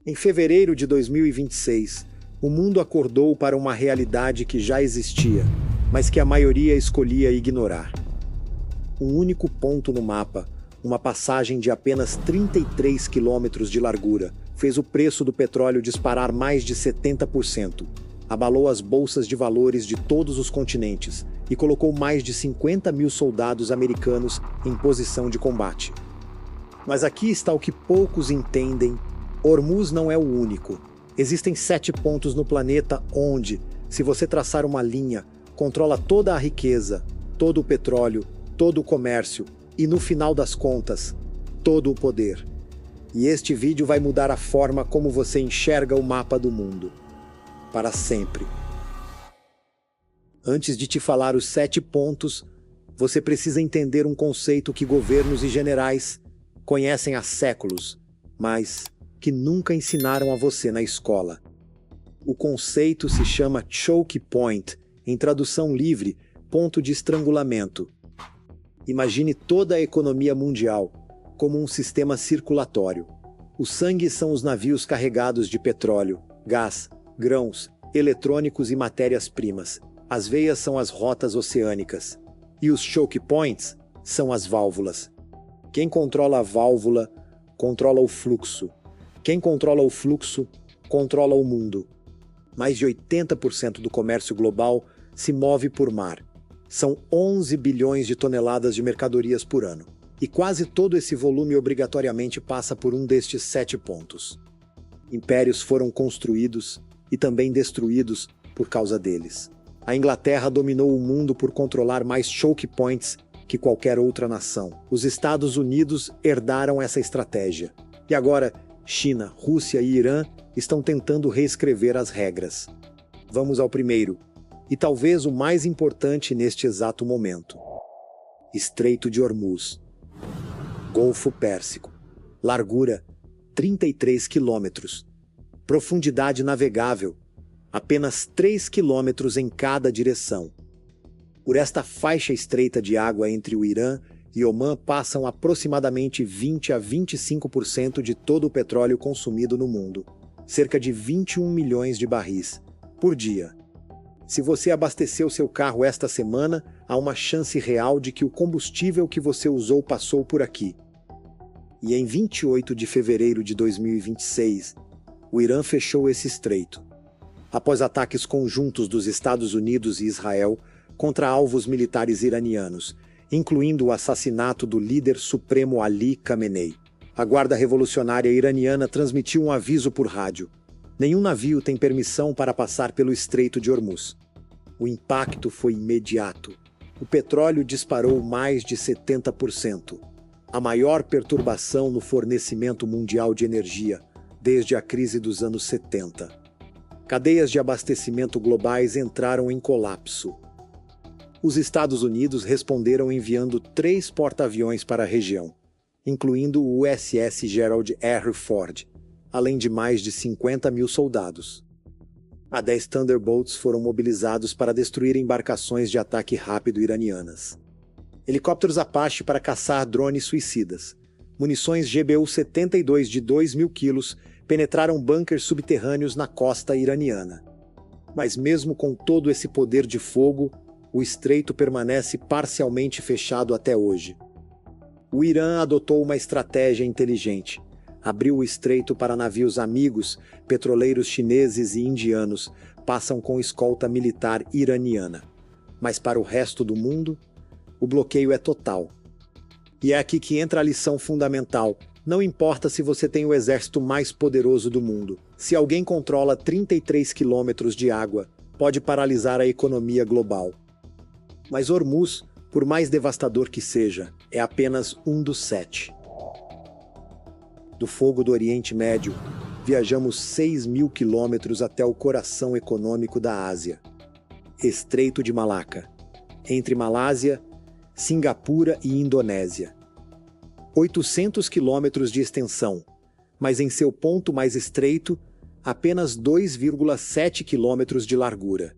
Em fevereiro de 2026, o mundo acordou para uma realidade que já existia, mas que a maioria escolhia ignorar. Um único ponto no mapa, uma passagem de apenas 33 quilômetros de largura, fez o preço do petróleo disparar mais de 70%, abalou as bolsas de valores de todos os continentes e colocou mais de 50 mil soldados americanos em posição de combate. Mas aqui está o que poucos entendem: Hormuz não é o único. Existem 7 pontos no planeta onde, se você traçar uma linha, controla toda a riqueza, todo o petróleo, todo o comércio e, no final das contas, todo o poder. E este vídeo vai mudar a forma como você enxerga o mapa do mundo. Para sempre. Antes de te falar os 7 pontos, você precisa entender um conceito que governos e generais conhecem há séculos, mas que nunca ensinaram a você na escola. O conceito se chama choke point, em tradução livre, ponto de estrangulamento. Imagine toda a economia mundial como um sistema circulatório. O sangue são os navios carregados de petróleo, gás, grãos, eletrônicos e matérias-primas. As veias são as rotas oceânicas. E os choke points são as válvulas. Quem controla a válvula, controla o fluxo. Quem controla o fluxo, controla o mundo. Mais de 80% do comércio global se move por mar. São 11 bilhões de toneladas de mercadorias por ano. E quase todo esse volume obrigatoriamente passa por um destes 7 pontos. Impérios foram construídos e também destruídos por causa deles. A Inglaterra dominou o mundo por controlar mais choke points que qualquer outra nação. Os Estados Unidos herdaram essa estratégia. E agora, China, Rússia e Irã estão tentando reescrever as regras. Vamos ao primeiro, e talvez o mais importante neste exato momento. Estreito de Hormuz. Golfo Pérsico. Largura, 33 quilômetros. Profundidade navegável, apenas 3 quilômetros em cada direção. Por esta faixa estreita de água entre o Irã e Omã passam aproximadamente 20 a 25% de todo o petróleo consumido no mundo, cerca de 21 milhões de barris por dia. Se você abasteceu seu carro esta semana, há uma chance real de que o combustível que você usou passou por aqui. E em 28 de fevereiro de 2026, o Irã fechou esse estreito. Após ataques conjuntos dos Estados Unidos e Israel contra alvos militares iranianos, incluindo o assassinato do líder supremo Ali Khamenei. A Guarda Revolucionária Iraniana transmitiu um aviso por rádio. Nenhum navio tem permissão para passar pelo Estreito de Hormuz. O impacto foi imediato. O petróleo disparou mais de 70%. A maior perturbação no fornecimento mundial de energia desde a crise dos anos 70. Cadeias de abastecimento globais entraram em colapso. Os Estados Unidos responderam enviando 3 porta-aviões para a região, incluindo o USS Gerald R. Ford, além de mais de 50 mil soldados. 10 Thunderbolts foram mobilizados para destruir embarcações de ataque rápido iranianas. Helicópteros Apache para caçar drones suicidas. Munições GBU-72 de 2.000 quilos penetraram bunkers subterrâneos na costa iraniana. Mas mesmo com todo esse poder de fogo, o estreito permanece parcialmente fechado até hoje. O Irã adotou uma estratégia inteligente. Abriu o estreito para navios amigos, petroleiros chineses e indianos passam com escolta militar iraniana. Mas para o resto do mundo, o bloqueio é total. E é aqui que entra a lição fundamental. Não importa se você tem o exército mais poderoso do mundo. Se alguém controla 33 quilômetros de água, pode paralisar a economia global. Mas Hormuz, por mais devastador que seja, é apenas um dos 7. Do fogo do Oriente Médio, viajamos 6.000 quilômetros até o coração econômico da Ásia. Estreito de Malaca, entre Malásia, Singapura e Indonésia. 800 quilômetros de extensão, mas em seu ponto mais estreito, apenas 2,7 quilômetros de largura.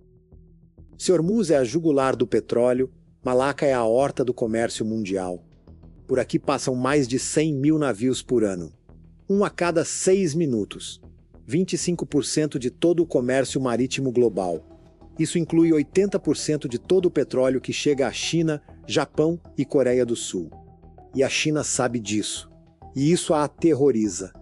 Se Hormuz é a jugular do petróleo, Malaca é a horta do comércio mundial. Por aqui passam mais de 100 mil navios por ano, um a cada 6 minutos. 25% de todo o comércio marítimo global. Isso inclui 80% de todo o petróleo que chega à China, Japão e Coreia do Sul. E a China sabe disso. E isso a aterroriza.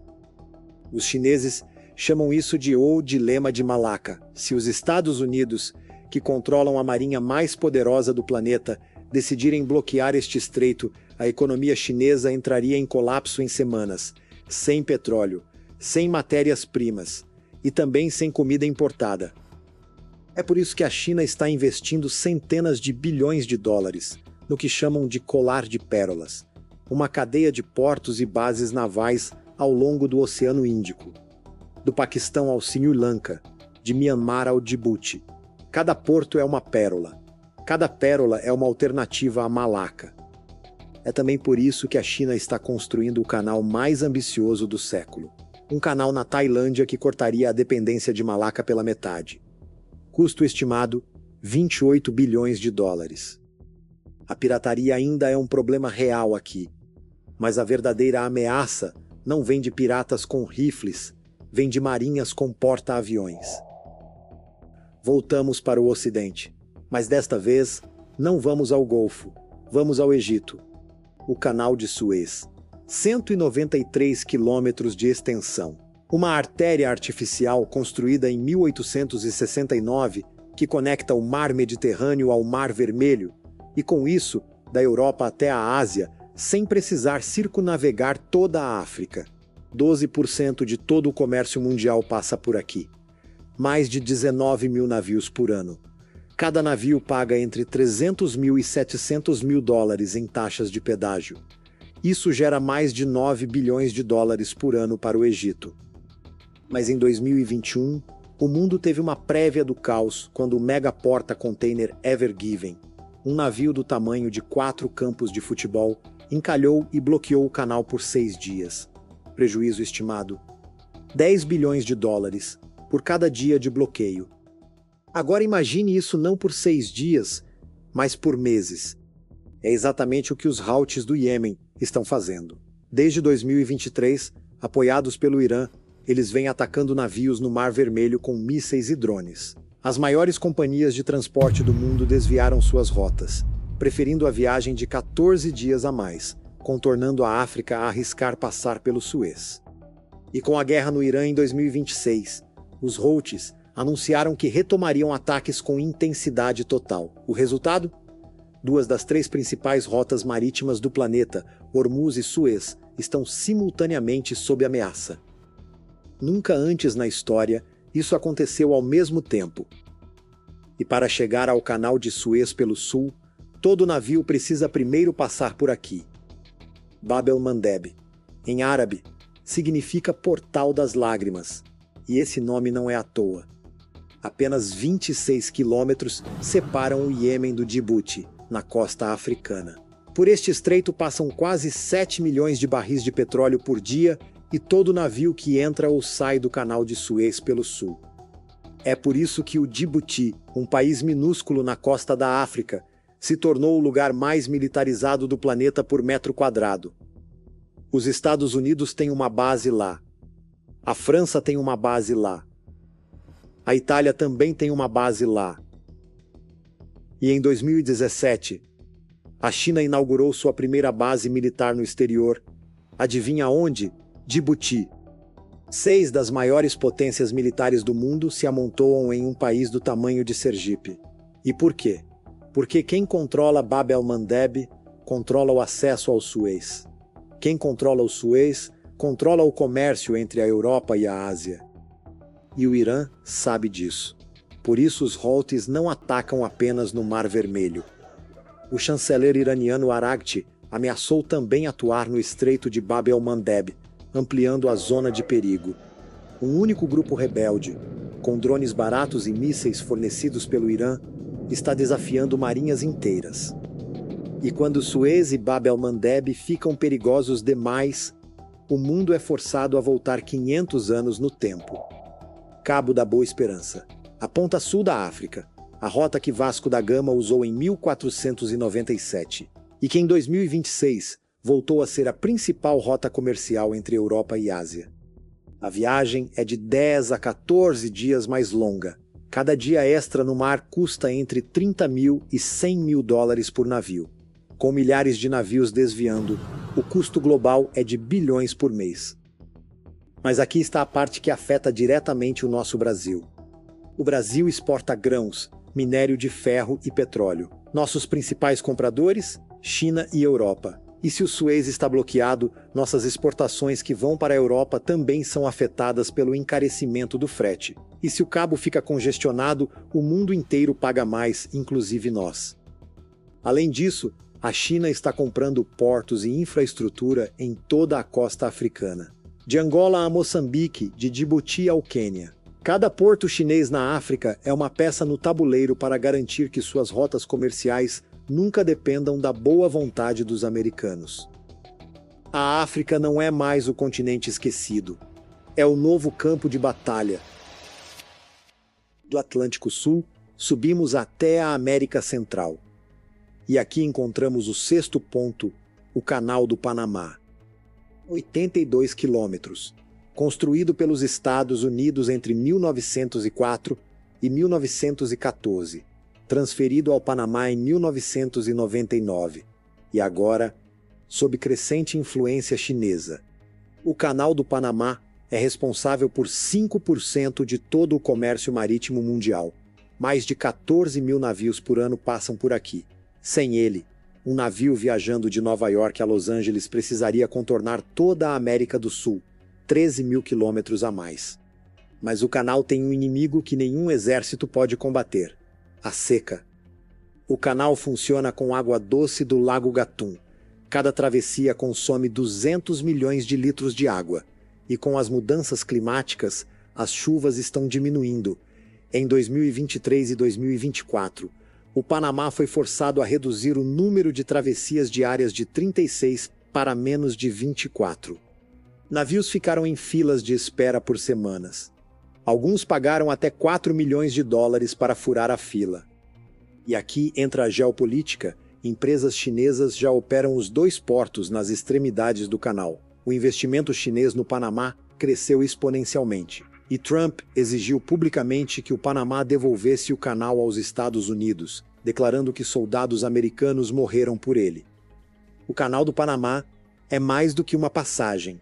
Os chineses chamam isso de o dilema de Malaca. Se os Estados Unidos, que controlam a marinha mais poderosa do planeta, decidirem bloquear este estreito, a economia chinesa entraria em colapso em semanas, sem petróleo, sem matérias-primas e também sem comida importada. É por isso que a China está investindo centenas de bilhões de dólares no que chamam de colar de pérolas, uma cadeia de portos e bases navais ao longo do Oceano Índico, do Paquistão ao Sri Lanka, de Myanmar ao Djibouti. Cada porto é uma pérola. Cada pérola é uma alternativa a Malaca. É também por isso que a China está construindo o canal mais ambicioso do século. Um canal na Tailândia que cortaria a dependência de Malaca pela metade. Custo estimado, 28 bilhões de dólares. A pirataria ainda é um problema real aqui. Mas a verdadeira ameaça não vem de piratas com rifles, vem de marinhas com porta-aviões. Voltamos para o Ocidente, mas desta vez não vamos ao Golfo, vamos ao Egito. O Canal de Suez, 193 quilômetros de extensão. Uma artéria artificial construída em 1869 que conecta o Mar Mediterrâneo ao Mar Vermelho e, com isso, da Europa até a Ásia, sem precisar circunnavegar toda a África. 12% de todo o comércio mundial passa por aqui. Mais de 19 mil navios por ano. Cada navio paga entre 300 mil e 700 mil dólares em taxas de pedágio. Isso gera mais de 9 bilhões de dólares por ano para o Egito. Mas em 2021, o mundo teve uma prévia do caos quando o mega porta-container Ever Given, um navio do tamanho de 4 campos de futebol, encalhou e bloqueou o canal por 6 dias. Prejuízo estimado: 10 bilhões de dólares por cada dia de bloqueio. Agora imagine isso não por 6 dias, mas por meses. É exatamente o que os Houthis do Iêmen estão fazendo. Desde 2023, apoiados pelo Irã, eles vêm atacando navios no Mar Vermelho com mísseis e drones. As maiores companhias de transporte do mundo desviaram suas rotas, preferindo a viagem de 14 dias a mais, contornando a África a arriscar passar pelo Suez. E com a guerra no Irã em 2026, os Houthis anunciaram que retomariam ataques com intensidade total. O resultado? 2 das 3 principais rotas marítimas do planeta, Hormuz e Suez, estão simultaneamente sob ameaça. Nunca antes na história isso aconteceu ao mesmo tempo. E para chegar ao canal de Suez pelo sul, todo navio precisa primeiro passar por aqui. Bab el-Mandeb, em árabe, significa Portal das Lágrimas, e esse nome não é à toa. Apenas 26 quilômetros separam o Iêmen do Djibouti, na costa africana. Por este estreito passam quase 7 milhões de barris de petróleo por dia e todo navio que entra ou sai do canal de Suez pelo sul. É por isso que o Djibouti, um país minúsculo na costa da África, se tornou o lugar mais militarizado do planeta por metro quadrado. Os Estados Unidos têm uma base lá. A França tem uma base lá. A Itália também tem uma base lá. E em 2017, a China inaugurou sua primeira base militar no exterior. Adivinha onde? Djibouti. 6 das maiores potências militares do mundo se amontoam em um país do tamanho de Sergipe. E por quê? Porque quem controla Bab el-Mandeb controla o acesso ao Suez. Quem controla o Suez controla o comércio entre a Europa e a Ásia. E o Irã sabe disso. Por isso os Houthis não atacam apenas no Mar Vermelho. O chanceler iraniano Araghchi ameaçou também atuar no estreito de Bab el-Mandeb, ampliando a zona de perigo. Um único grupo rebelde, com drones baratos e mísseis fornecidos pelo Irã, está desafiando marinhas inteiras. E quando Suez e Bab el-Mandeb ficam perigosos demais, o mundo é forçado a voltar 500 anos no tempo. Cabo da Boa Esperança, a ponta sul da África, a rota que Vasco da Gama usou em 1497, e que em 2026 voltou a ser a principal rota comercial entre Europa e Ásia. A viagem é de 10 a 14 dias mais longa. Cada dia extra no mar custa entre 30 mil e 100 mil dólares por navio. Com milhares de navios desviando, o custo global é de bilhões por mês. Mas aqui está a parte que afeta diretamente o nosso Brasil. O Brasil exporta grãos, minério de ferro e petróleo. Nossos principais compradores? China e Europa. E se o Suez está bloqueado, nossas exportações que vão para a Europa também são afetadas pelo encarecimento do frete. E se o cabo fica congestionado, o mundo inteiro paga mais, inclusive nós. Além disso, a China está comprando portos e infraestrutura em toda a costa africana. De Angola a Moçambique, de Djibouti ao Quênia. Cada porto chinês na África é uma peça no tabuleiro para garantir que suas rotas comerciais nunca dependam da boa vontade dos americanos. A África não é mais o continente esquecido. É o novo campo de batalha. Do Atlântico Sul, subimos até a América Central. E aqui encontramos o sexto ponto, o Canal do Panamá. 82 quilômetros, construído pelos Estados Unidos entre 1904 e 1914, transferido ao Panamá em 1999, e agora, sob crescente influência chinesa. O Canal do Panamá é responsável por 5% de todo o comércio marítimo mundial. Mais de 14 mil navios por ano passam por aqui. Sem ele, um navio viajando de Nova York a Los Angeles precisaria contornar toda a América do Sul, 13 mil quilômetros a mais. Mas o canal tem um inimigo que nenhum exército pode combater: a seca. O canal funciona com água doce do Lago Gatun. Cada travessia consome 200 milhões de litros de água. E com as mudanças climáticas, as chuvas estão diminuindo. Em 2023 e 2024, o Panamá foi forçado a reduzir o número de travessias diárias de 36 para menos de 24. Navios ficaram em filas de espera por semanas. Alguns pagaram até 4 milhões de dólares para furar a fila. E aqui entra a geopolítica. Empresas chinesas já operam os 2 portos nas extremidades do canal. O investimento chinês no Panamá cresceu exponencialmente. E Trump exigiu publicamente que o Panamá devolvesse o canal aos Estados Unidos, declarando que soldados americanos morreram por ele. O Canal do Panamá é mais do que uma passagem.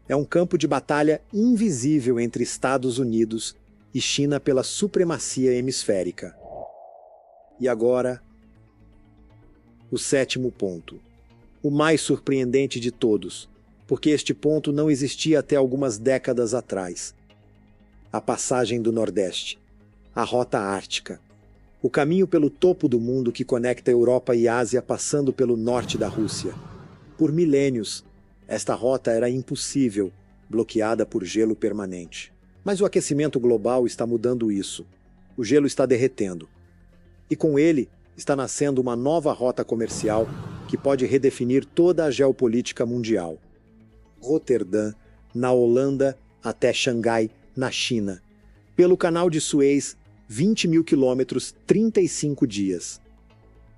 É um campo de batalha invisível entre Estados Unidos e China pela supremacia hemisférica. E agora, o 7º ponto. O mais surpreendente de todos, porque este ponto não existia até algumas décadas atrás. A passagem do Nordeste, a Rota Ártica, o caminho pelo topo do mundo que conecta Europa e Ásia passando pelo norte da Rússia. Por milênios, esta rota era impossível, bloqueada por gelo permanente. Mas o aquecimento global está mudando isso. O gelo está derretendo. E com ele está nascendo uma nova rota comercial que pode redefinir toda a geopolítica mundial. Roterdã, na Holanda, até Xangai, na China. Pelo Canal de Suez, 20 mil quilômetros, 35 dias.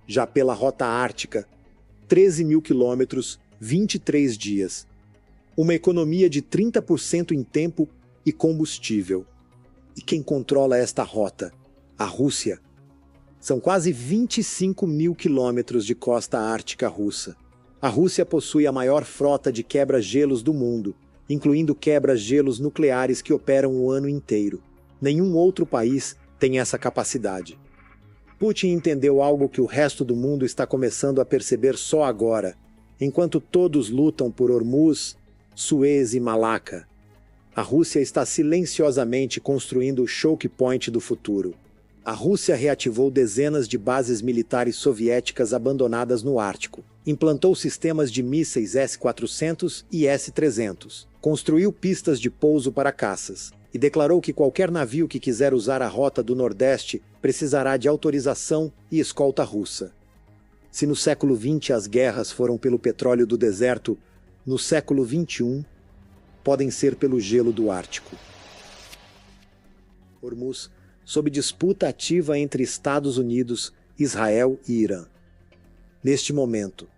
Já pela Rota Ártica, 13 mil quilômetros, 23 dias. Uma economia de 30% em tempo e combustível. E quem controla esta rota? A Rússia. São quase 25 mil quilômetros de costa ártica russa. A Rússia possui a maior frota de quebra-gelos do mundo, incluindo quebra-gelos nucleares que operam o ano inteiro. Nenhum outro país tem essa capacidade. Putin entendeu algo que o resto do mundo está começando a perceber só agora, enquanto todos lutam por Hormuz, Suez e Malaca. A Rússia está silenciosamente construindo o choke point do futuro. A Rússia reativou dezenas de bases militares soviéticas abandonadas no Ártico, implantou sistemas de mísseis S-400 e S-300, construiu pistas de pouso para caças e declarou que qualquer navio que quiser usar a rota do Nordeste precisará de autorização e escolta russa. Se no século XX as guerras foram pelo petróleo do deserto, no século XXI podem ser pelo gelo do Ártico. Hormuz, sob disputa ativa entre Estados Unidos, Israel e Irã. Neste momento,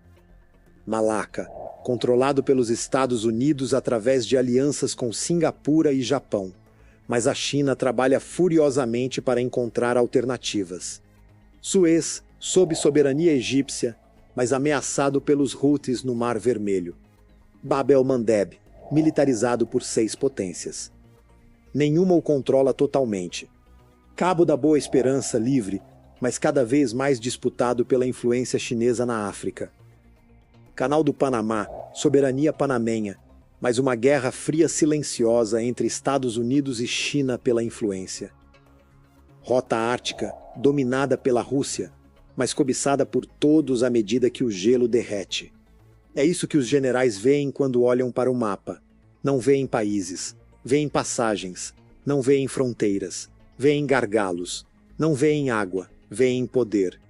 Malaca, controlado pelos Estados Unidos através de alianças com Singapura e Japão. Mas a China trabalha furiosamente para encontrar alternativas. Suez, sob soberania egípcia, mas ameaçado pelos Houthis no Mar Vermelho. Bab el-Mandeb, militarizado por 6 potências. Nenhuma o controla totalmente. Cabo da Boa Esperança livre, mas cada vez mais disputado pela influência chinesa na África. Canal do Panamá, soberania panamenha, mas uma guerra fria silenciosa entre Estados Unidos e China pela influência. Rota Ártica, dominada pela Rússia, mas cobiçada por todos à medida que o gelo derrete. É isso que os generais veem quando olham para o mapa. Não veem países, veem passagens, não veem fronteiras, veem gargalos, não veem água, veem poder.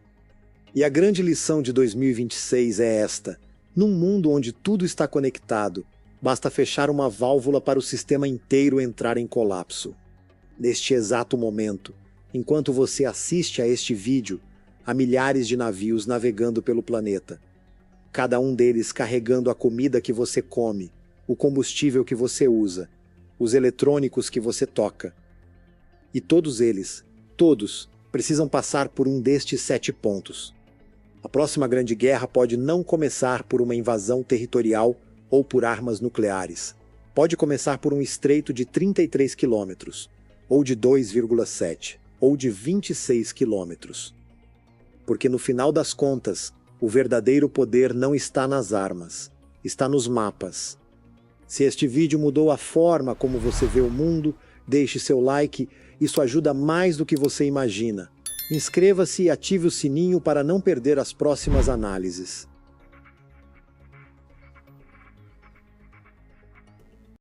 E a grande lição de 2026 é esta: num mundo onde tudo está conectado, basta fechar uma válvula para o sistema inteiro entrar em colapso. Neste exato momento, enquanto você assiste a este vídeo, há milhares de navios navegando pelo planeta. Cada um deles carregando a comida que você come, o combustível que você usa, os eletrônicos que você toca. E todos eles, todos, precisam passar por um destes 7 pontos. A próxima grande guerra pode não começar por uma invasão territorial ou por armas nucleares. Pode começar por um estreito de 33 quilômetros, ou de 2,7, ou de 26 quilômetros. Porque no final das contas, o verdadeiro poder não está nas armas, está nos mapas. Se este vídeo mudou a forma como você vê o mundo, deixe seu like, isso ajuda mais do que você imagina. Inscreva-se e ative o sininho para não perder as próximas análises.